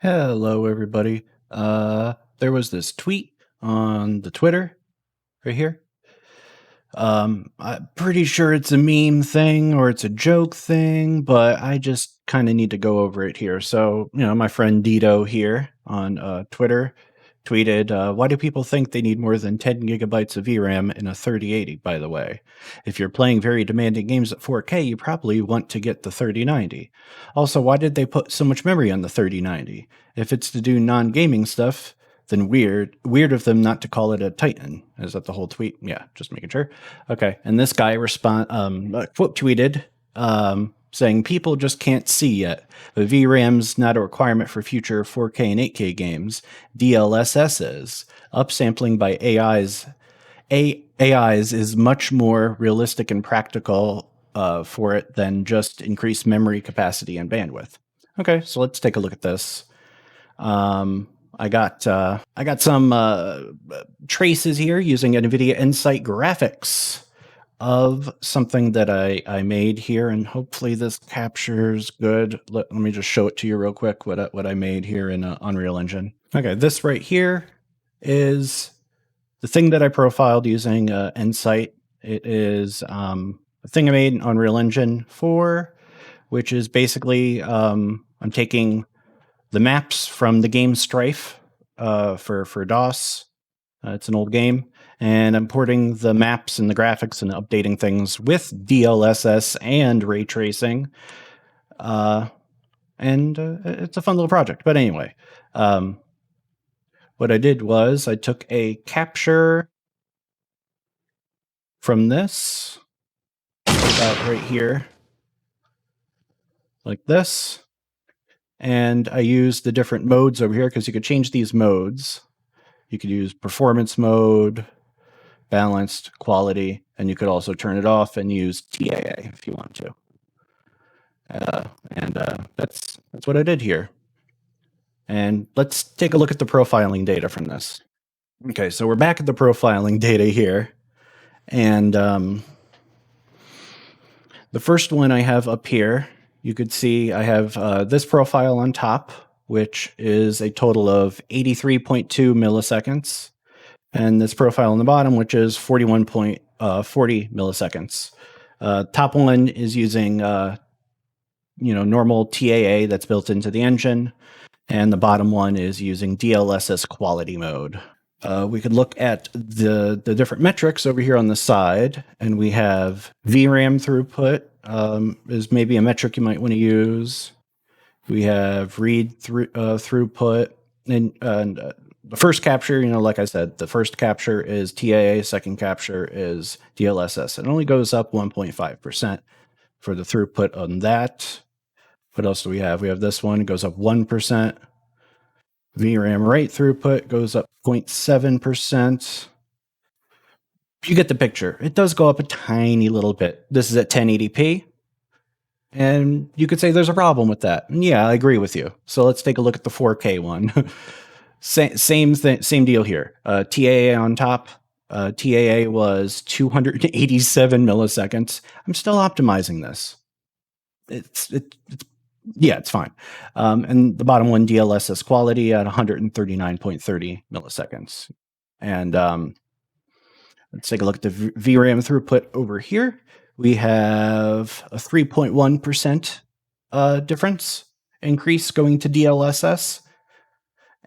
Hello, everybody. There was this tweet on the Twitter right here. I'm pretty sure it's a meme thing or it's a joke thing, but I just kind of need to go over it here. So, my friend Dito here on Twitter tweeted, why do people think they need more than 10 gigabytes of VRAM in a 3080, by the way? If you're playing very demanding games at 4K, you probably want to get the 3090. Also, why did they put so much memory on the 3090? If it's to do non-gaming stuff, then weird of them not to call it a Titan. Is that the whole tweet? Yeah, just making sure. Okay, and this guy quote tweeted saying people just can't see yet. But VRAM's not a requirement for future 4K and 8K games. dlss is. Upsampling by AIs is much more realistic and practical for it than just increased memory capacity and bandwidth. Okay, so let's take a look at this. I got some traces here using NVIDIA Insight graphics of something that I made here, and hopefully this captures good. Let me just show it to you real quick what I made here in Unreal Engine. Okay, this right here is the thing that I profiled using Insight. It is a thing I made in Unreal Engine 4, which is basically I'm taking the maps from the game Strife for DOS. It's an old game. And I'm porting the maps and the graphics and updating things with DLSS and ray tracing. And it's a fun little project. But anyway, what I did was I took a capture from this, about right here, like this. And I used the different modes over here because you could change these modes. You could use performance mode, balanced, quality, and you could also turn it off and use TAA if you want to. That's what I did here. And let's take a look at the profiling data from this. Okay, so we're back at the profiling data here. And the first one I have up here, you could see I have this profile on top, which is a total of 83.2 milliseconds. And this profile on the bottom, which is 41.40 milliseconds. Top one is using normal TAA that's built into the engine, and the bottom one is using DLSS quality mode. We could look at the different metrics over here on the side, and we have VRAM throughput is maybe a metric you might want to use. We have read throughput, and the first capture, like I said, the first capture is TAA, second capture is DLSS. It only goes up 1.5% for the throughput on that. What else do we have? We have this one, it goes up 1%. VRAM write throughput goes up 0.7%. You get the picture. It does go up a tiny little bit. This is at 1080p. And you could say there's a problem with that. And yeah, I agree with you. So let's take a look at the 4K one. Same deal here. TAA on top. TAA was 287 milliseconds. I'm still optimizing this. It's fine. And the bottom one, DLSS quality at 139.30 milliseconds. And let's take a look at the VRAM throughput over here. We have a 3.1% difference increase going to DLSS.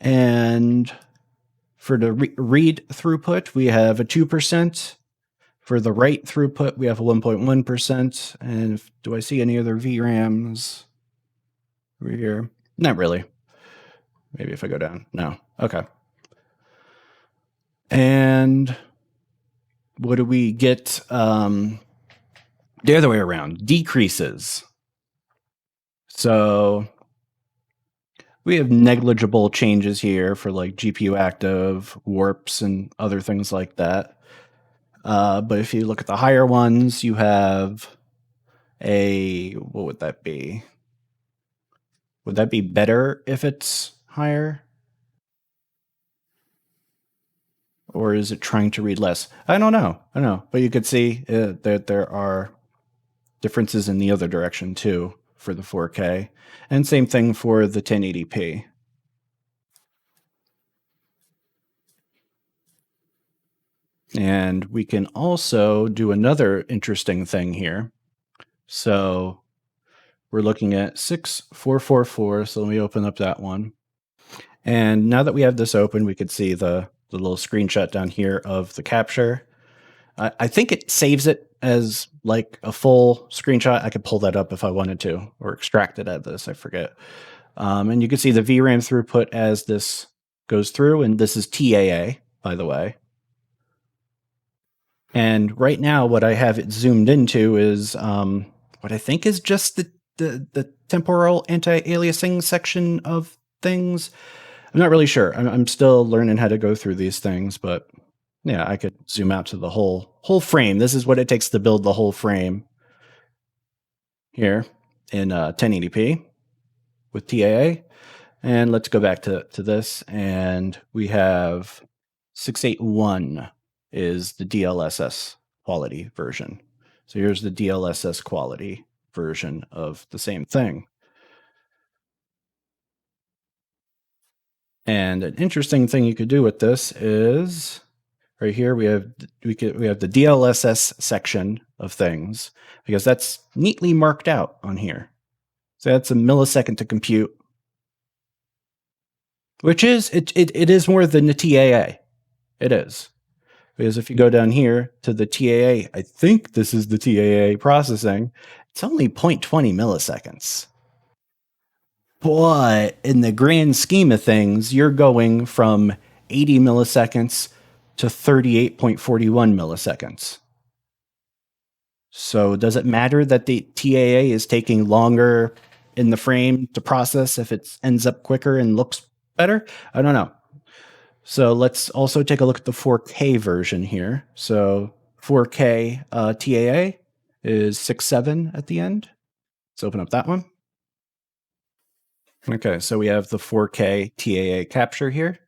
And for the read throughput, we have a 2%. For the write throughput, we have a 1.1%. And do I see any other VRAMs over here? Not really. Maybe if I go down. No. Okay. And what do we get? The other way around, decreases. So we have negligible changes here for like GPU active, warps, and other things like that. But if you look at the higher ones, you have what would that be? Would that be better if it's higher? Or is it trying to read less? I don't know. But you could see that there are differences in the other direction too for the 4K. And same thing for the 1080p. And we can also do another interesting thing here. So we're looking at 6444. So let me open up that one. And now that we have this open, we could see the little screenshot down here of the capture. I think it saves it as like a full screenshot. I could pull that up if I wanted to, or extract it out of this, I forget. And you can see the VRAM throughput as this goes through, and this is TAA, by the way. And right now, what I have it zoomed into is what I think is just the temporal anti-aliasing section of things. I'm not really sure. I'm still learning how to go through these things, but yeah, I could zoom out to the whole frame. This is what it takes to build the whole frame here in 1080p with TAA. And let's go back to this, and we have 681 is the DLSS quality version. So here's the DLSS quality version of the same thing. And an interesting thing you could do with this is right here we have the DLSS section of things, because that's neatly marked out on here. So that's a millisecond to compute, which is it is more than the TAA. It is. Because if you go down here to the TAA, I think this is the TAA processing, it's only 0.20 milliseconds. But in the grand scheme of things, you're going from 80 milliseconds to 38.41 milliseconds. So does it matter that the TAA is taking longer in the frame to process if it ends up quicker and looks better? I don't know. So let's also take a look at the 4K version here. So 4K TAA is 6.7 at the end. Let's open up that one. Okay, so we have the 4K TAA capture here.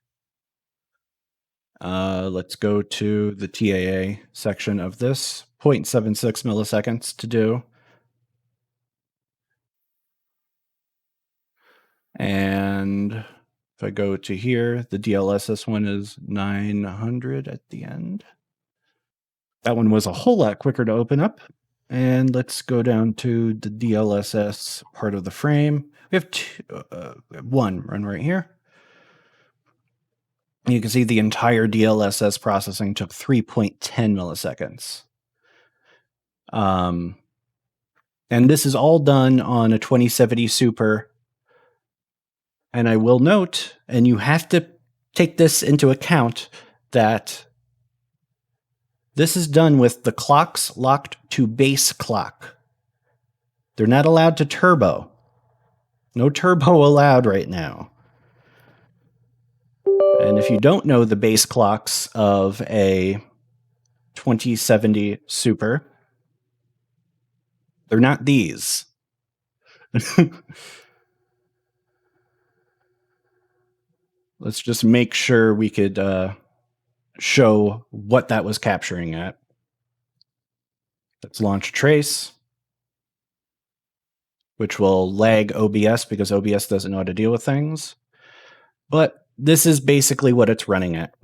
Let's go to the TAA section of this. 0.76 milliseconds to do. And if I go to here, the DLSS one is 900 at the end. That one was a whole lot quicker to open up. And let's go down to the DLSS part of the frame. We have one run right here. You can see the entire DLSS processing took 3.10 milliseconds. And this is all done on a 2070 Super. And I will note, and you have to take this into account, that this is done with the clocks locked to base clock. They're not allowed to turbo. No turbo allowed right now. And if you don't know the base clocks of a 2070 Super, they're not these. Let's just make sure we could show what that was capturing at. Let's launch trace, which will lag OBS because OBS doesn't know how to deal with things. But this is basically what it's running at.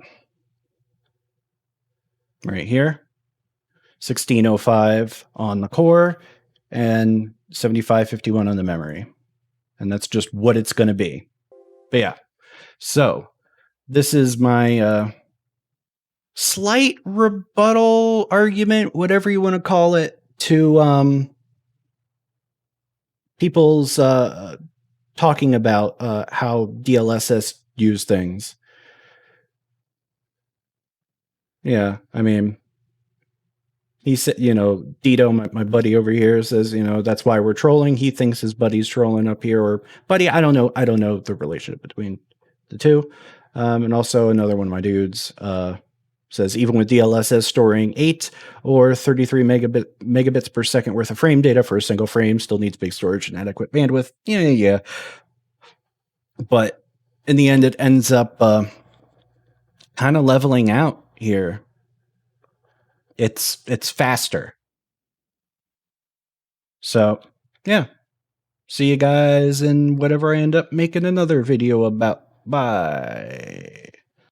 Right here, 1605 on the core and 7551 on the memory. And that's just what it's going to be. But yeah, so this is my slight rebuttal argument, whatever you want to call it, to people's talking about how DLSS use things. Yeah, I mean, he said, Dito, my buddy over here, says, that's why we're trolling. He thinks his buddy's trolling up here, or buddy, I don't know the relationship between the two. And also another one of my dudes says, even with DLSS storing 8 or 33 megabits per second worth of frame data for a single frame, still needs big storage and adequate bandwidth. Yeah. But in the end, it ends up kind of leveling out here. It's faster. So, yeah. See you guys in whatever I end up making another video about. Bye.